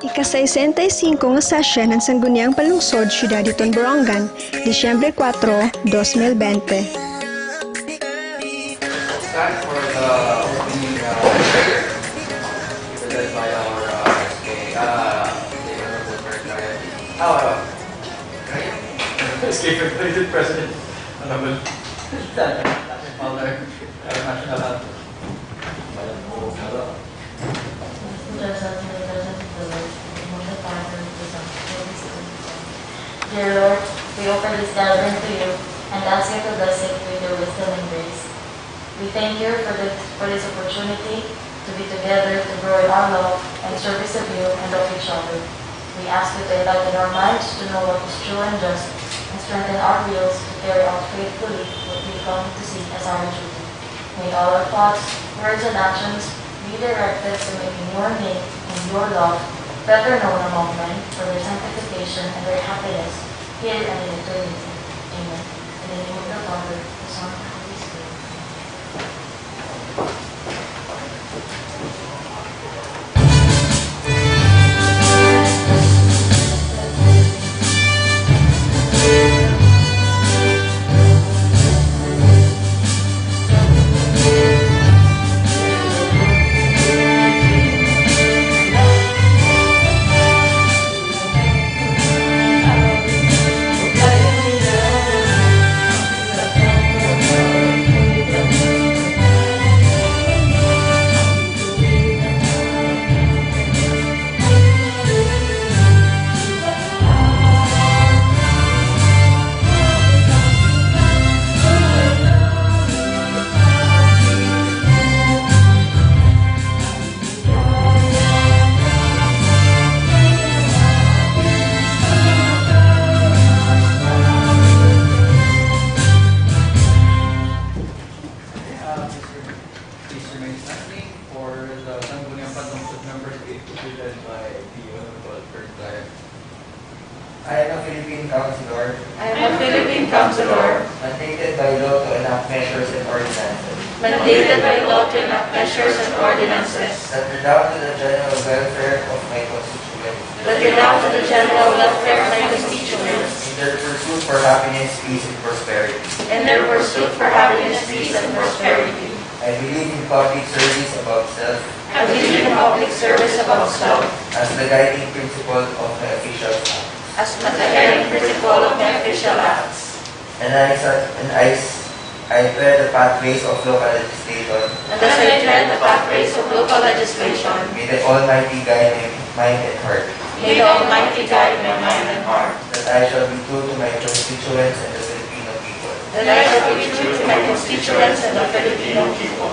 Ika-65 nga session ng Sangguniang Panlungsod Borongan, Disyembre 4, 2020. Time for the opening prayer, led by our escape President Honorable Father National Dear Lord, we offer this gathering to you and ask you to bless it with your wisdom and grace. We thank you for this opportunity to be together to grow in our love and service of you and of each other. We ask you to enlighten our minds to know what is true and just, and strengthen our wills to carry out faithfully what we come to see as our duty. May all our thoughts, words, and actions be directed to making your name and your love better known among men for their sanctification and their happiness here and in eternity. Amen. In the name of the Father, the Son, and the Holy Spirit. for the Sangguniang Panlungsod members led by the Honorable First Liar. I am a Philippine Councilor, mandated by law to enact measures and ordinances that redound to the general welfare of my constituents, in their pursuit for happiness, peace, and prosperity. I believe in public service above self, as the guiding principle of my official acts. And I tread the pathways of local legislation. May the Almighty guide my mind and heart. That I shall be true to my constituents and the Filipino people.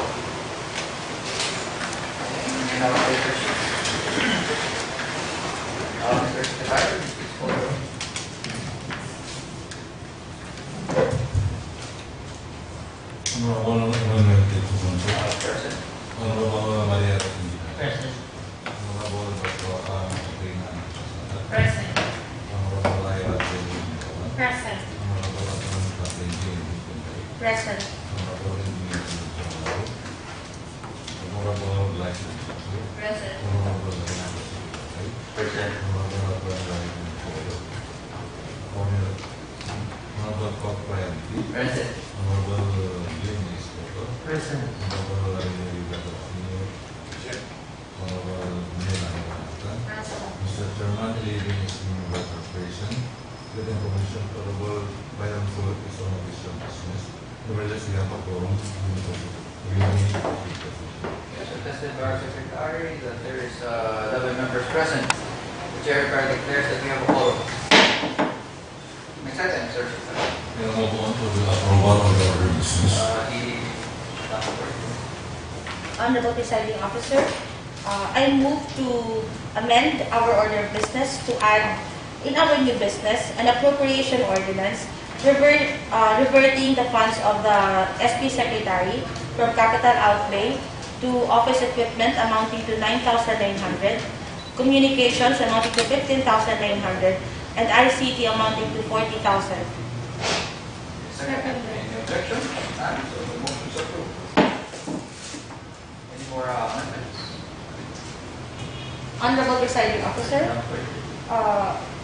Mr. Secretary, please follow. Present. Present. Present. Lyra. Present. Present. Present. Present. Present. Present. Mr. Chairman, leading is in the corporation, with information for Byron is on official business. Nevertheless, we have a quorum. Yes, attested by our Secretary that there is 11 members present. The Chair declares that we have a quorum. Next item, Sir Secretary. We will move on to the approval of the order of business. Honorable Presiding Officer, I move to amend our order of business to add in our new business an appropriation ordinance reverting the funds of the SP Secretary from capital outlay to office equipment amounting to 9,900, communications amounting to 15,900, and ICT amounting to 40,000. Second. Any objection? None. So the motion is approved. Any more amendments? Honorable Presiding Officer,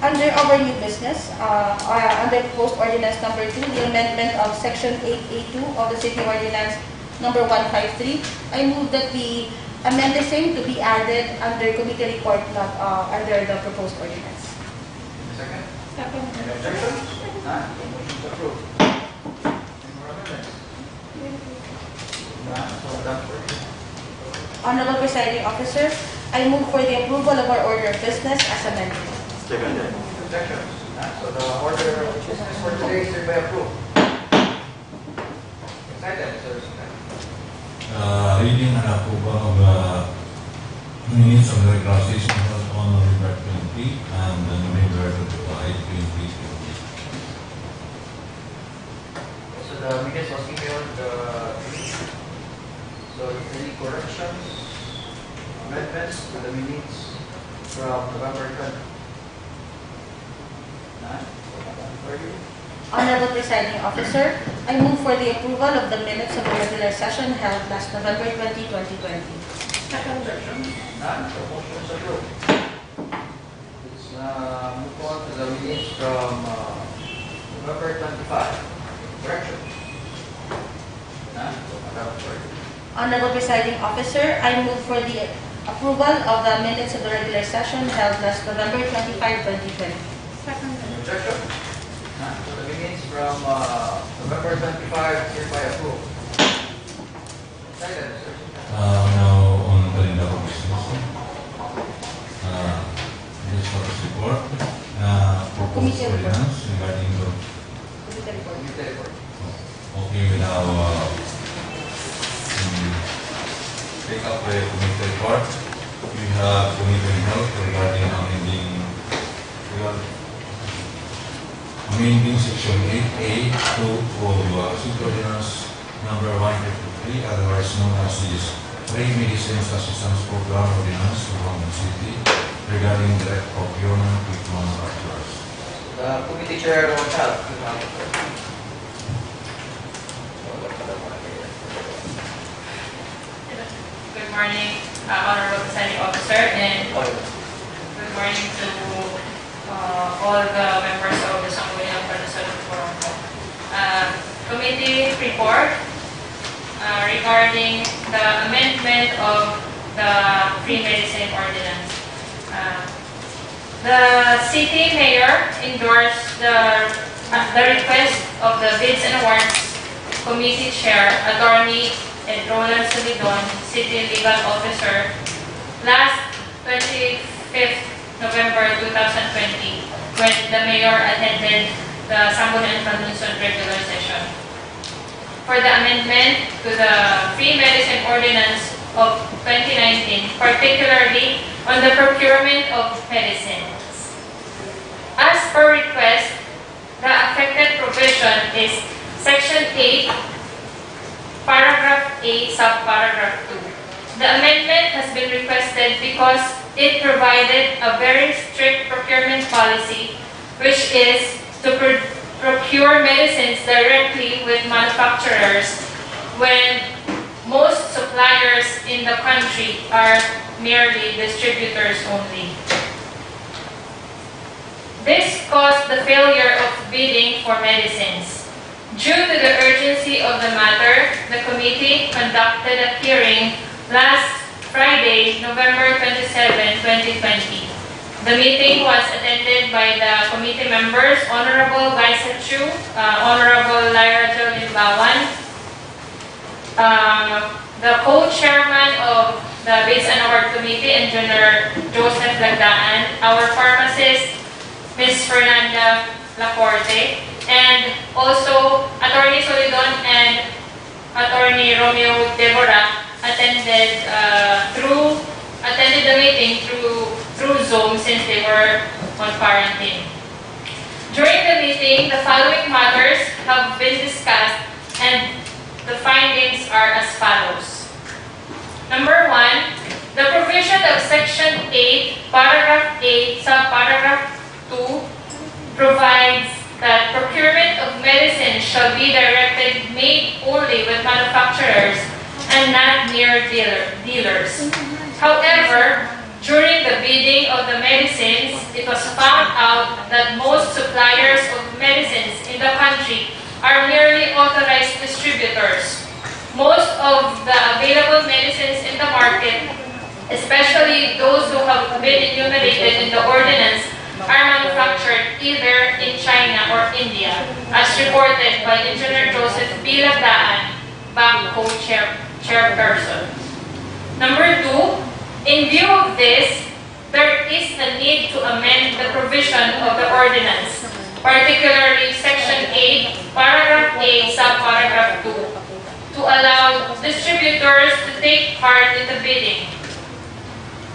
under our new business, under proposed ordinance number 2, the amendment of section 8A2 of the City Ordinance number 153, I move that we amend the same to be added under committee report, not under the proposed ordinance. Second? Second. Any objections? None. Motion to approve. Any more amendments? None. So done for you. Honorable Presiding Officer, I move for the approval of our order of business as amended. Seconded. Objections? None. So the order of business for today is hereby approved. Excited, Mr. Secretary. Reading and approval of minutes of the regular session held on November 20 and November 25, 2020. So the minutes was emailed, so any corrections, amendments to the minutes from November 20? None? For you? Honorable Presiding Officer, I move for the approval of the minutes of the regular session held last November 20, 2020. Second objection? None? So motion is approved. Let's move on to the minutes from November 25. Correction? None? So Madam Clerk. Honorable Presiding Officer, I move for the approval of the minutes of the regular session held last November 25, 2020. Second. Any objection? None? So the minutes from November 25 hereby approved. Second, Mr. Secretary. Now on the agenda of business. This status report. Proposed Committee report. ordinance regarding the. Committee report. Committee report. Okay, we now take up the committee report. We have committee health regarding amending section 8A of City Ordinance number 153, otherwise known as the Free Medicines Assistance Program Ordinance of Borongan City regarding direct procurement with manufacturers. The committee chair will help. Good morning, Honorable Presiding Officer, and good morning to all the members of the Sangguniang Panlungsod Borongan. Committee report regarding the amendment of the free medicine ordinance. The city mayor endorsed the request of the Bids and Awards Committee Chair, Atty. Roland Solidon, City Legal Officer, last 25th November 2020, when the mayor attended the Sangguniang Panlungsod regular session for the amendment to the Free Medicine Ordinance of 2019, particularly on the procurement of medicines. As per request, the affected provision is Section 8, Paragraph A, Subparagraph 2. The amendment has been requested because it provided a very strict procurement policy, which is to procure medicines directly with manufacturers when most suppliers in the country are merely distributors only. This caused the failure of bidding for medicines. Due to the urgency of the matter, the committee conducted a hearing last Friday, November 27, 2020. The meeting was attended by the committee members, Honorable Glaiza Tiu, Honorable Lyra Limbauan, the co-chairman of the Bids and Award Committee, Engineer Joseph Lagdaan, our pharmacist, Ms. Fernanda Lacorte, and also Atty. Solidon and Atty. Romeo Deborah attended the meeting through Zoom since they were on quarantine. During the meeting, the following matters have been discussed, and the findings are as follows. Number 1, the provision of Section 8, Paragraph A, Subparagraph 2 provides that procurement of medicine shall be made only with manufacturers and not mere dealers. However, during the bidding of the medicines, it was found out that most suppliers of medicines in the country are merely authorized distributors. Most of the available medicines in the market, especially those who have been enumerated in the ordinance, are manufactured either in China or India, as reported by Engineer Joseph B. Lagdaan, Bank Co-Chairperson. Number 2, in view of this, there is a need to amend the provision of the ordinance, particularly Section 8, Paragraph A, Subparagraph 2, to allow distributors to take part in the bidding.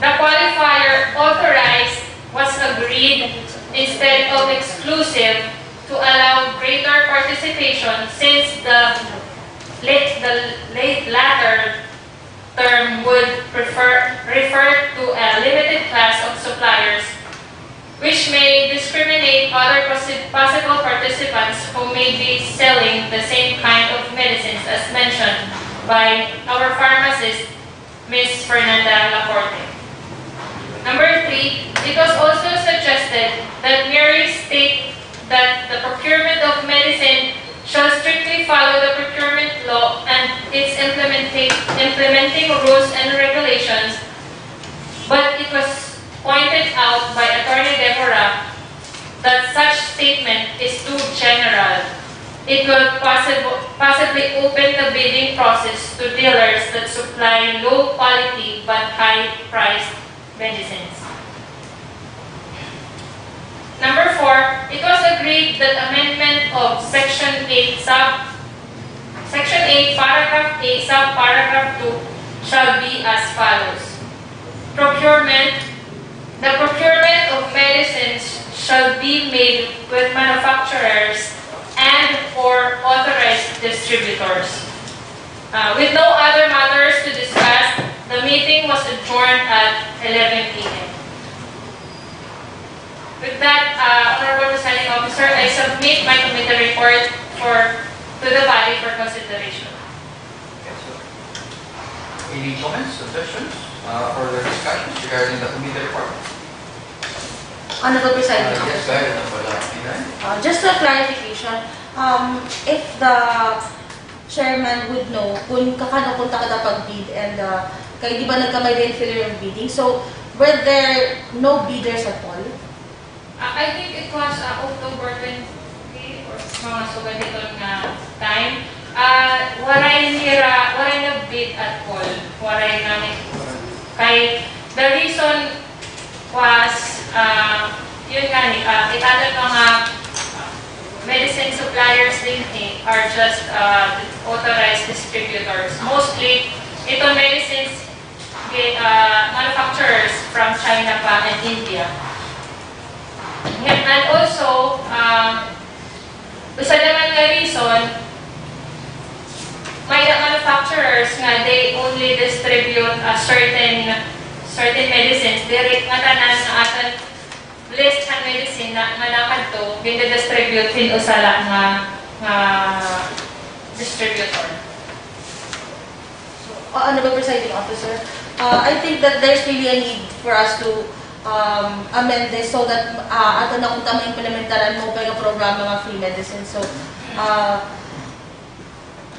The qualifier authorized was agreed instead of exclusive to allow greater participation, since the latter term would refer to a limited class of suppliers, which may discriminate other possible participants who may be selling the same kind of medicines as mentioned by our pharmacist, Ms. Fernanda Laporte. Number 3, it was also suggested that merely state that the procurement of medicine shall strictly follow the procurement law and its implementing rules and regulations, but it was pointed out by Attorney Deborah that such statement is too general. It will possibly open the bidding process to dealers that supply low quality but high priced medicines. Number 4, it was agreed that amendment of Section 8, Paragraph A, Subparagraph 2 shall be as follows. Procurement. The procurement of medicines shall be made with manufacturers and/or authorized distributors. With no other matters to discuss, the meeting was adjourned at 11 p.m. With that, Honorable Presiding Officer, I submit my committee report to the body for consideration. Yes, sir. Any comments, suggestions, further discussions regarding the committee report? Honorable Presiding Yes, Officer. Just a clarification, if the chairman would know kung kakano punta ka na pag-bid and kayo di ba nagkamay din filler yung bidding, so were there no bidders at all? I think it was October 20 or mga suganitong time. Waray na bid at all. Waray namin. Kay the reason was yun nga ni itatal mga medicine suppliers din are just authorized distributors. Mostly ito medicines manufacturers from China pa and India. And also, isa naman nga reason, may manufacturers nga they only distribute certain medicines. Direct nga tanan nga aton list ng medicine na nakadto, gina-distribute din usala nga distributor. Honorable Presiding Officer, I think that there's really a need for us to amend this so that ato na kung tama implementaran mo pa yung programa ng free medicine. So,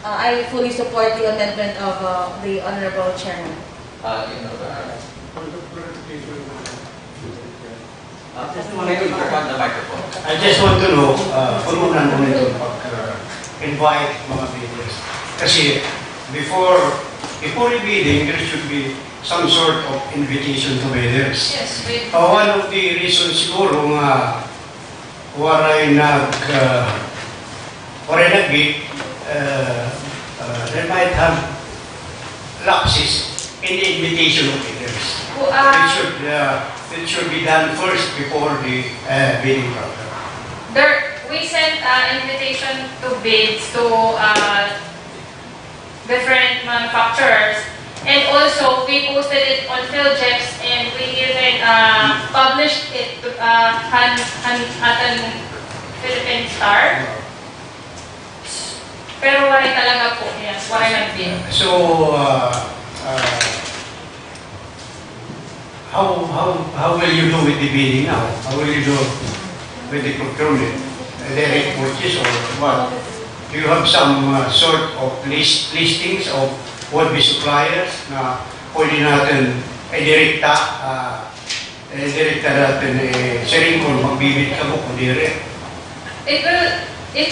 I fully support the amendment of the Honorable Chairman. I just want to know, pununan mo nito pag-invite mga bidders. Kasi before bidding, there should be some sort of invitation to bidders. Yes, One of the reasons siguro nga waray nag-bid, they might have lapses in the invitation of bidders. It should be done first before the bidding process. We sent invitation to bids to different manufacturers. And also, we posted it on PhilJeps and we even published it to at Philippine Star. Pero wala talaga po yan. Wala nag-bid. So, how will you do with the bidding now? How will you do with the procurement? Direct purchase or what? Do you have some sort of listings of would-be suppliers na pwede natin direkta natin sharing kung magbibid ka mo kung dire? It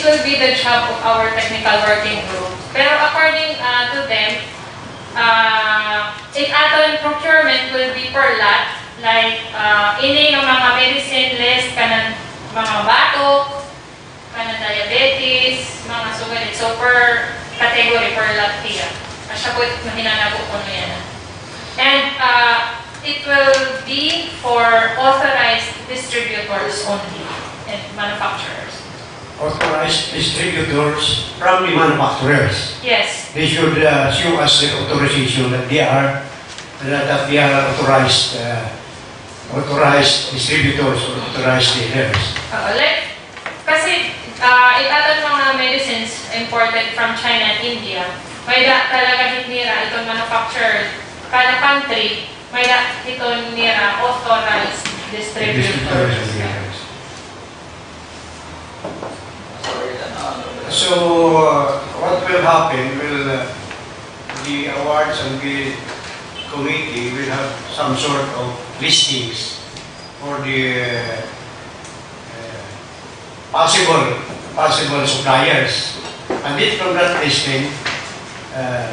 will be the job of our technical working group. Pero according to them, aton procurement will be per lot. Like, ini ng mga medicine list, kanang mga batok, kanang diabetes, mga sugalit. So, per category, per lot here. Asya po, mahinanago ko na yan. And it will be for authorized distributors only and manufacturers. Authorized distributors from the manufacturers. Yes. They should show us the authorization that they are authorized distributors or authorized dealers. Kasi itaton mga medicines imported from China and India, may talaga nira itong manufacturer. Kada country, may itong nira authorized distributors. So, what will happen will the awards and bid committee will have some sort of listings for the possible suppliers. And then from that listing,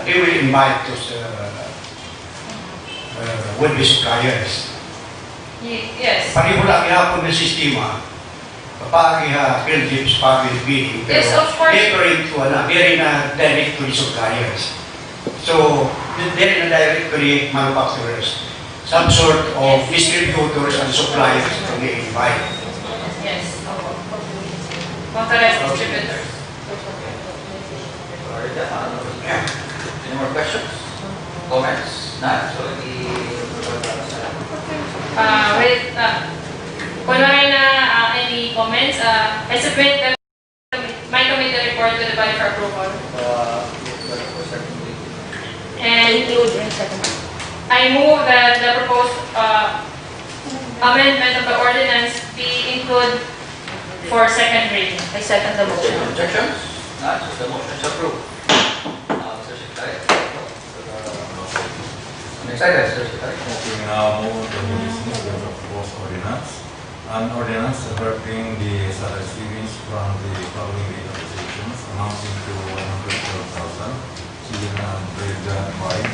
they will invite those would-be suppliers. Yes. Panibula gihapon na sistema, kapag field trips, pag bidding, pero Yes, of course. different to very na direct to the suppliers. So, very na direct to the manufacturers. Some sort of distributors and suppliers that they invite. Yes. Authorized distributors. Yeah. Any more questions? Comments? None? So, Kung wala na any comments, I submit my committee report to the body for approval. And I move that the proposed amendment of the ordinance be included for second reading. I second the motion. Objections? None? So, the motion is approved. Mr. Secretary. Next item, Mr. Secretary. Okay, now move on to the business of the proposed ordinance. An ordinance averting the Sadac savings from the following rate positions amounting to 112,000, Glaiza Tiu,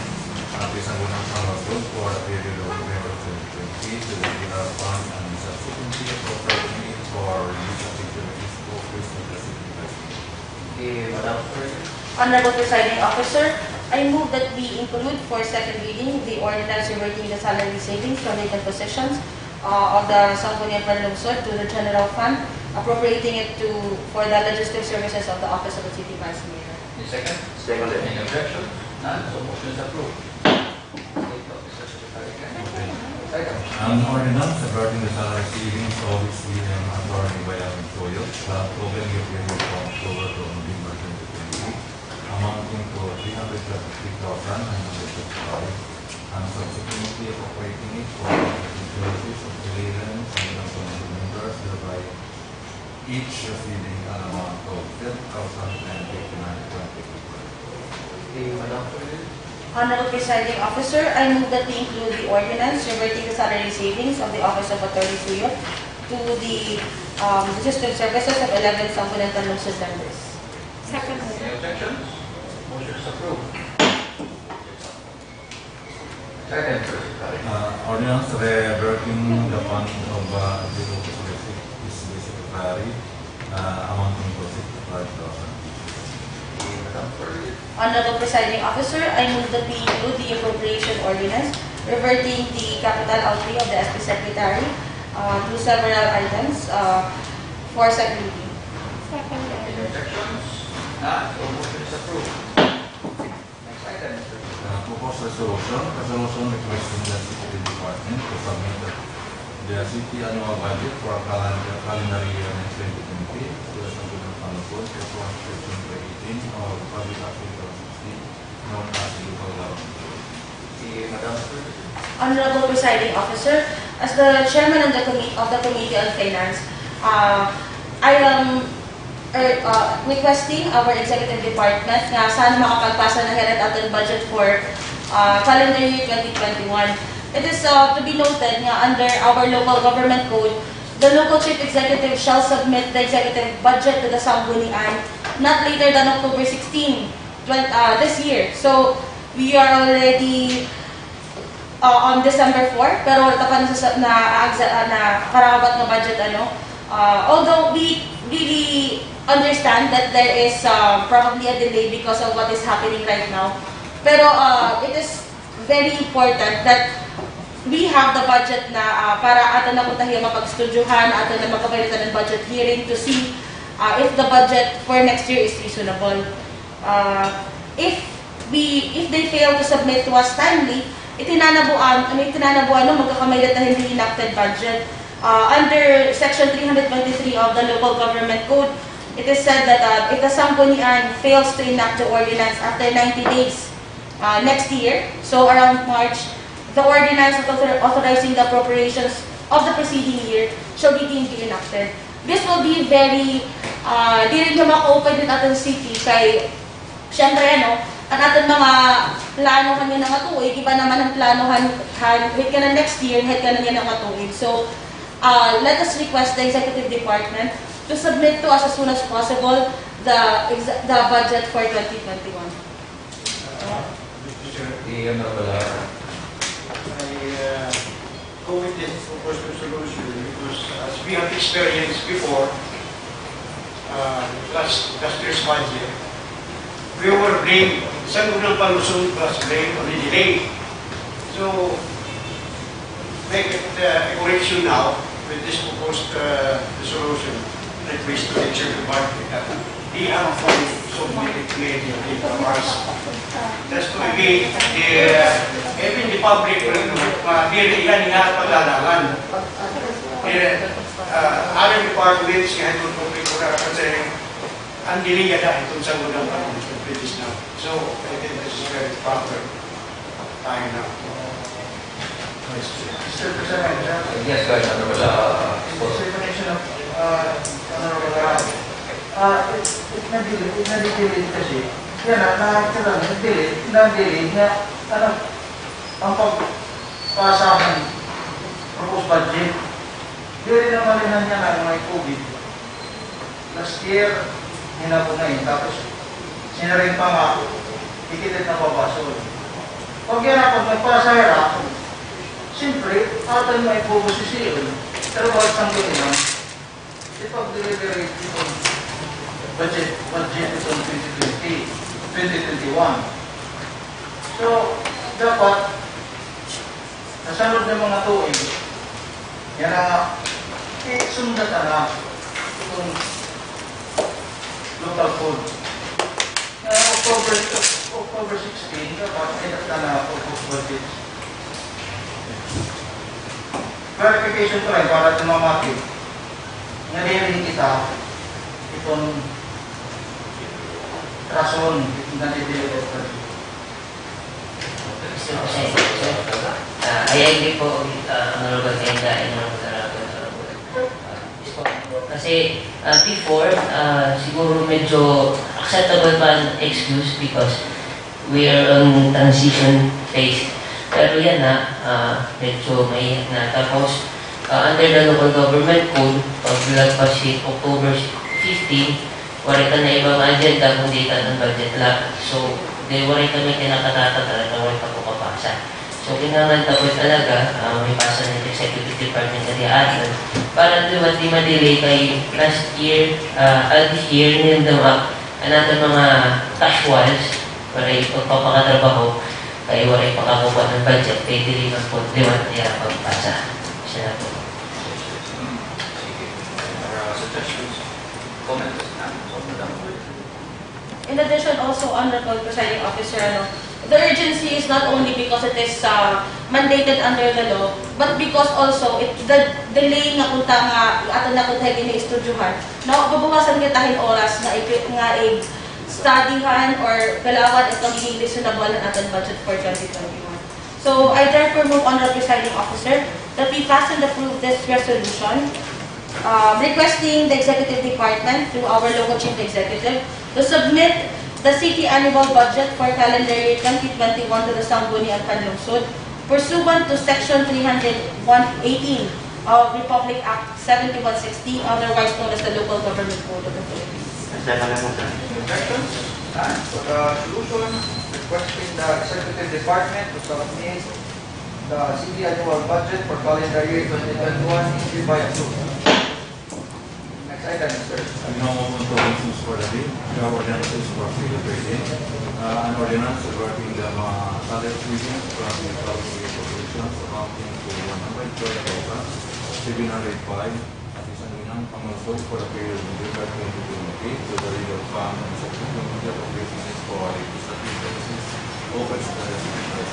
Atty. Sangguniang Panlungsod for a period of November 2020 to the general fund and subsequently appropriating it for use of activities for office of the city president. Madam Clerk. Honorable Presiding Officer, I move that we include for second reading the ordinance reverting the salary savings from vacant positions of the Sangguniang Panlungsod to the general fund, appropriating it for the legislative services of the Office of the City Vice Mayor. Any second? Second. Any objection? None? So, motion is approved. Mr. Secretary. Next item. An ordinance averting the salary savings of its leading attorney Byron Suyot covering the period from October to November 2020 amounting to 333,955 and subsequently appropriating it for utilities of the Lyra and the members thereby each receiving an amount of 10,059.25. Madam Clerk. Honorable Presiding Officer, I move that we include the ordinance reverting the salary savings of the Office of Attorney Suyot to the legislative services of 11 Sangguniang Panlungsod members. Second. Any objections? Motion is approved. Second, Mr. Secretary. Ordinance reverting the fund of the Office of the Secretary amounting to 65,000. Madam Clerk. Honorable Presiding Officer, I move that we include the appropriation ordinance reverting the capital outlay of the SP Secretary to several items for second reading. Any objections? None? So, motion is approved. Next item, Mr. Secretary. Proposed resolution requesting the City Department to submit the city annual budget for calendar year 2020 to the Sangguniang Panlungsod for 2018 or public activity known as local government. Madam Clerk. Honorable Presiding Officer, as the Chairman of the Committee on Finance, I am requesting our Executive Department na sana makapagpasa ng Head Atal Budget for calendar year 2021. It is to be noted nga under our local government code, the local chief executive shall submit the executive budget to the Sangguniang not later than October 16 this year. So we are already on December 4, pero tapan na karapat na budget although we really understand that there is probably a delay because of what is happening right now. Pero it is very important that we have the budget na para ato na tayo mapag-studyuhan, ato na magkapalitan ng budget hearing to see if the budget for next year is reasonable. If they fail to submit to us timely, itinanabuan magkakamailat na hindi enacted budget. Under Section 323 of the Local Government Code, it is said that if the Sangguniang fails to enact the ordinance after 90 days next year, so around March, the ordinance authorizing the appropriations of the preceding year shall be deemed enacted. This will be very, di rin naman maka-open din ating city kay, syempre ang ating mga plano kanya ng matuig, iba naman ang plano hit ka na next year, hit ka na niya ng matuig. So, let us request the Executive Department to submit to us as soon as possible the budget for 2021. Go with this proposed resolution because as we have experienced before, last year's budget, we were blamed, Sangguniang Panlungsod was blamed on the delay. So, make it a correction now with this proposed resolution request to the Executive Department that the outcome submitted immediately from us. Just to again, even the public dili ilan nga paglalangan. Other departments nga itong public ko na kasi ang dili yada itong Sangguniang Panlungsod British now. So, I think this is very proper time now. Mr. President, Yes, guys, explanation of Honorable Arago. It na-delete kasi. Yan na-delete nga ang pagpasahan proposed budget. Di rin naman niya na may COVID. Last year, hinapunayin. Tapos, sinaring pa nga, ikilit na papasol. Pag yan ako magpasahira, siyempre, atin may posisyon. Pero bakit Sangguniang, ipag-deliberate itong budget itong 2021. So, dapat, nasanod ng mga tuig, yan na, sundatan na itong local code. October 16, dapat, kinata na proposed budget. Verification ko rin para tumamati. Ngayon kita itong rason na nililipot ko. I agree po with Honorable Cainday and Honorable Arago. Kasi before, siguro medyo acceptable pa ang excuse because we are on transition phase. Pero yan medyo may na. Tapos, under the local government code, pag lagpas October 15, wari ka na ibang agenda kung di ka ng budget lang. So, wari ka may kinakatata talaga, wari ka po kapasa. So, kailangan tapos talaga, may pasa ng Executive Department na diyan. Para di ma-delay kay last year, this year, nilindam natin mga casuals para ipagpapakatrabaho. Kaya wala ipakakuha ng budget, kaya diliman po, diwan niya pagpasa. Siya na po. In addition, also, Honorable Presiding Officer, the urgency is not only because it is mandated under the law, but because also the delay nga punta nga ato na kunta gini-estudyuhan, na babawasan kitahin oras nga studyhan or galawat at magiging reasonable ang ating budget for 2021. So I therefore move, Honorable Presiding Officer, that we pass and approve this resolution requesting the Executive Department through our local chief executive to submit the city annual budget for calendar year 2021 to the Sangguniang Panlungsod pursuant to Section 318 of Republic Act 7160, otherwise known as the Local Government Code of the Philippines. Objections? None. So the resolution requesting the Executive Department to submit the city annual budget for calendar year 2021 is hereby approved. Next item, sir. We now move on to ordinances for the day. We have ordinances for field trading. An ordinance regarding the salary savings from the public corporations amounting to 112,705 at the Sangguniang Panlungsod for the period of November 2028 to the legal fund and subsequent media operations for legislative purposes open to the resident.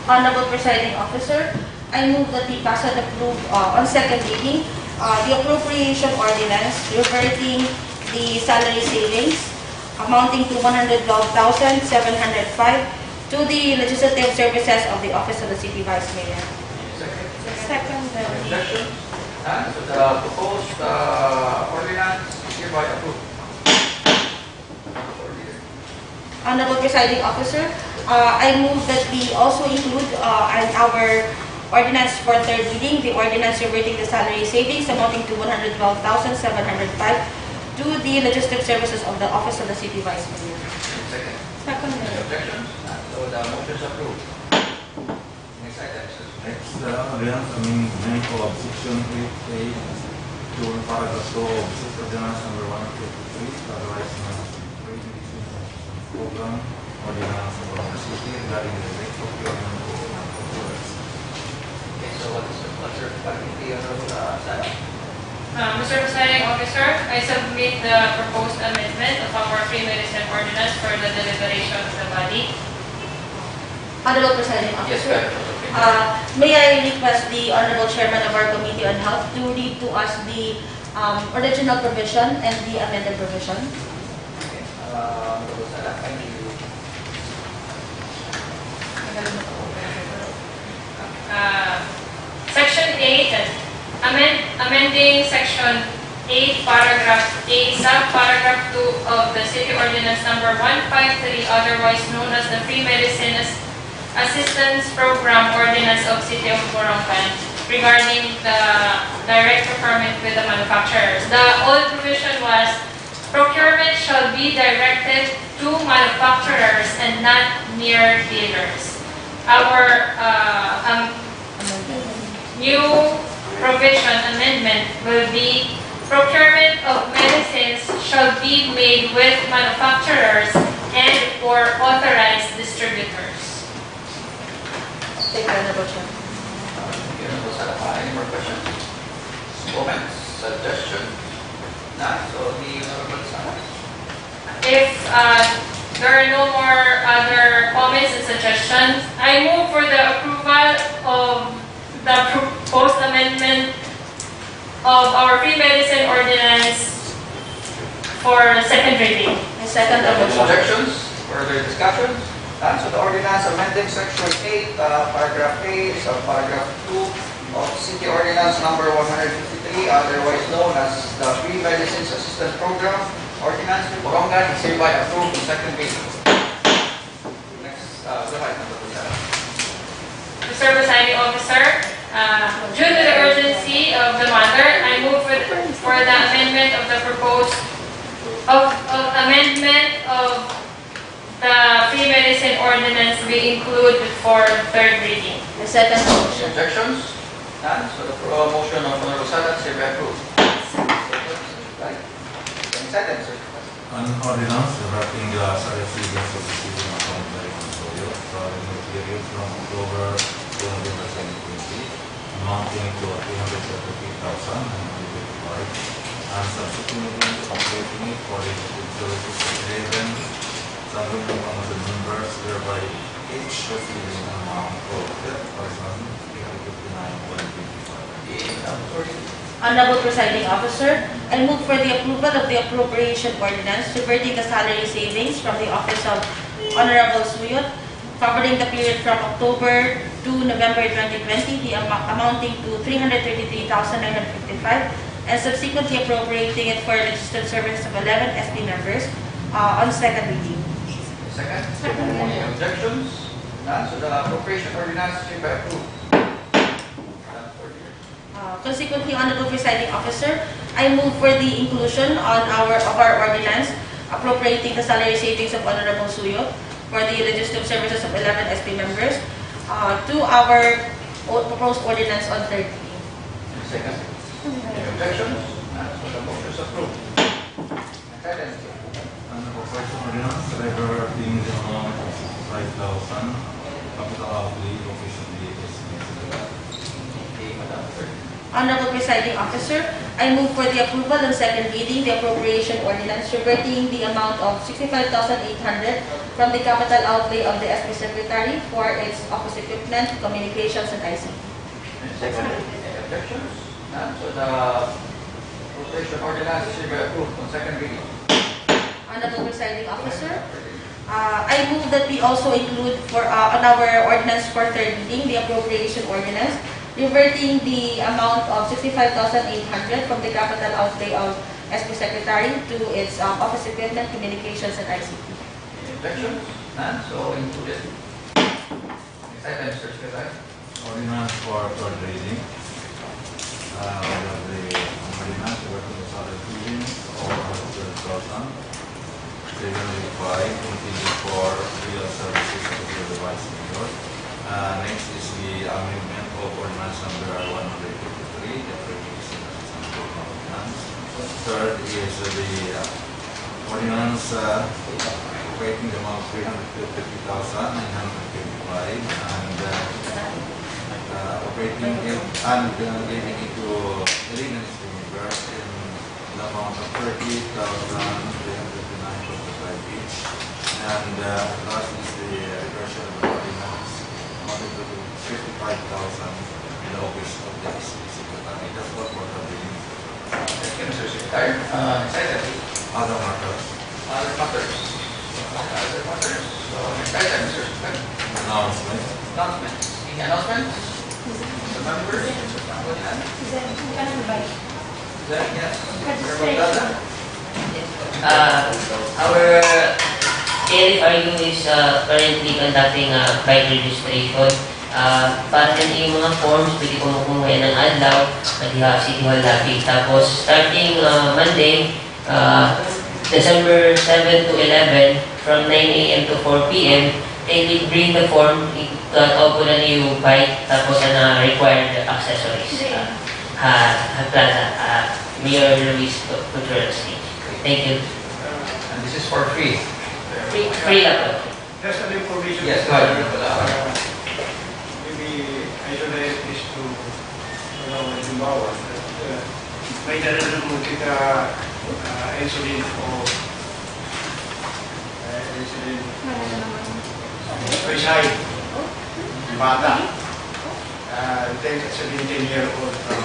Honorable Presiding Officer, I move that we pass and approve on second reading the appropriation ordinance reverting the salary savings amounting to 112,705 to the legislative services of the Office of the City Vice Mayor. Second. Objections? None. So the proposed ordinance is hereby approved. Honorable Presiding Officer, I move that we also include in our ordinance for third reading the ordinance reverting the salary savings amounting to 112,705 to the legislative services of the Office of the City Vice Mayor. Second. Second. Objections? None. So the motion is approved. Next item, sir. Next, ordinance amendment of Section 8A to paragraph 2 of State Ordinance number 153, otherwise known as the Trade Medicine Program Ordinance of the City regarding the direct procurement of products. Okay, so what's your party honorable Sadac? Mr. Presiding Officer, I submit the proposed amendment of our free medicine ordinance for the deliberation of the body. Honorable Presiding Yes, Officer, sir. may I request the Honorable Chairman of our Committee on Health to read to us the original provision and the amended provision? Okay. Honorable Sadac, I need you. Section 8, amending Section 8, Paragraph A, Subparagraph 2 of the City Ordinance number 153, otherwise known as the Free Medicine Assistance Program Ordinance of City of Borongan, regarding the direct procurement with the manufacturers. The old provision was procurement shall be directed to manufacturers and not mere dealers. Our new provision amendment will be procurement of medicines shall be made with manufacturers and or authorized distributors. Thank you, Honorable Chairman. Honorable Sadac, any more questions? Comments? Suggestions? None. So the Honorable Sadac. If there are no more other comments and suggestions, I move for the approval of the proposed amendment of our free medicine ordinance for second reading. I second the motion. Objections? Further discussions? None. So the ordinance amending Section 8, Paragraph A, Subparagraph 2 of City Ordinance number 153, otherwise known as the Free Medicines Assistance Program Ordinance of Borongan is hereby approved in second reading. Next, go ahead, Honorable Sadac. Mr. Presiding Officer, due to the urgency of the matter, I move for the amendment of the proposed amendment of the free medicine ordinance be included for third reading. I second the motion. Objections? None. So the motion of Honorable Sadac is hereby approved. Right. Next item, sir. An ordinance regarding the salary savings of the city of Cainday and Suyot for the period from October to November 2020, amounting to 333,925, and subsequently completing it for the services of 11 Sangguniang Panlungsod members, whereby each receiving an amount of 10,359.25. Honorable Presiding Officer, I move for the approval of the appropriation ordinance reverting the salary savings from the Office of Honorable Suyot covering the period from October to November 2020, the amounting to 333,955, and subsequently appropriating it for registered services of 11 SP members on second reading. Second? Any objections? None, so the appropriation ordinance is hereby approved. Consequently, Honorable Presiding Officer, I move for the inclusion on our ordinance appropriating the salary savings of Honorable Suyot for the registered services of 11 SP members to our proposed ordinance on third reading. Second? Any objections? None, so the motion is approved. Second. Under operation ordinance, diverting the amount of 5,000 capital outlay officially estimated. Okay, Madam Clerk. Honorable Presiding Officer, I move for the approval on second reading the appropriation ordinance reverting the amount of 65,800 from the capital outlay of the SP Secretary for its office equipment, communications, and ICT. Second. Any objections? None, so the appropriation ordinance is hereby approved on second reading. Honorable Presiding Officer, I move that we also include for on our ordinance for third reading the appropriation ordinance reverting the amount of 65,800 from the capital outlay of SP Secretary to its office equipment, communications, and ICT. Any objections? None, so included. Next item, Mr. Secretary. Ordinance for third reading. We have the ordinance working the salary savings of 12,705 intended for real services of the Vice Mayor. Next is the amendment of ordinance number 153, the Previous Assistant Program Ordinance. Third is the ordinance equating the amount of 350,955 and operating it and giving it to illegal members in the amount of 38,359.5 each. And last is the reversion of the ordinance amounting to 55,000 in the office of the Secretary. That's what for the reading. Thank you, Mr. Secretary. Next item, please. Other matters. Other matters. Other matters. So next item, Mr. Secretary. Announcement. Announcements. Any announcements? The members? Zen, yes. Our KLFRU is currently conducting a bike registration. Para din yung mga forms, pwede ko makuha ng adlaw, City Hall lobby. Tapos, starting Monday, December 7 to 11, from 9 a.m. to 4 p.m., they will bring the form, ikaw na yung bike, tapos na required accessories. Plaza, Mayor Luis Cultural Stage. Thank you. And this is for free. Free lang po. Just an information. Yes, go ahead. Maybe I should add this to Limbauan. May narinig mo kita insulin o insulin suicide bata. 17-year-old from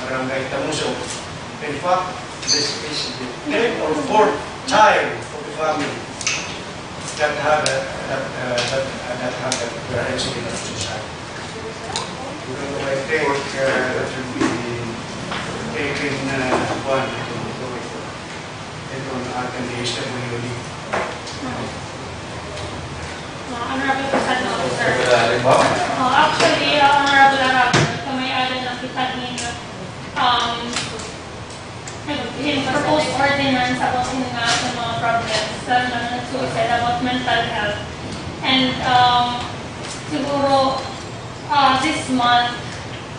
Barangay Tamuso. In fact, this is the third or fourth child of the family that had that incident of suicide. I think that should be taken one ito ang ating DSWD. Honorable President Officer. Limbauan. Actually, Honorable Arago, kamay-alan ng Kathlyn, yung proposed ordinance about yung mga problems sa suicide, about mental health. And siguro this month,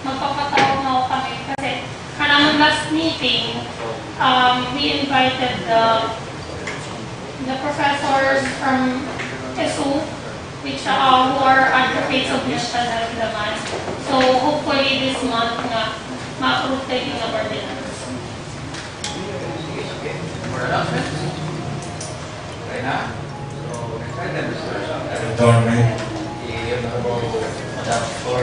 magpapatawag na ako kami kasi kanang last meeting, we invited the professors from SU, which who are advocates of mental health naman. So hopefully this month nga ma-approve tayo yung ordinance. Okay. More announcements? Okay na. So next item, Mr. Adjournment. Madam Floor.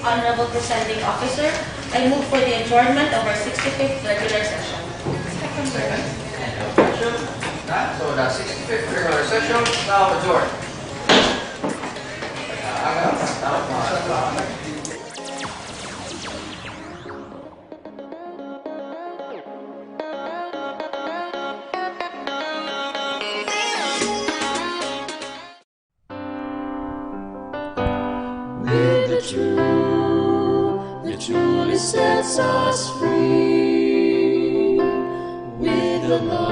Honorable Presiding Officer, I move for the adjournment of our 65th regular session. Second. Any objection? None. So the 65th regular session now adjourned. With the truth that truly sets us free, with the love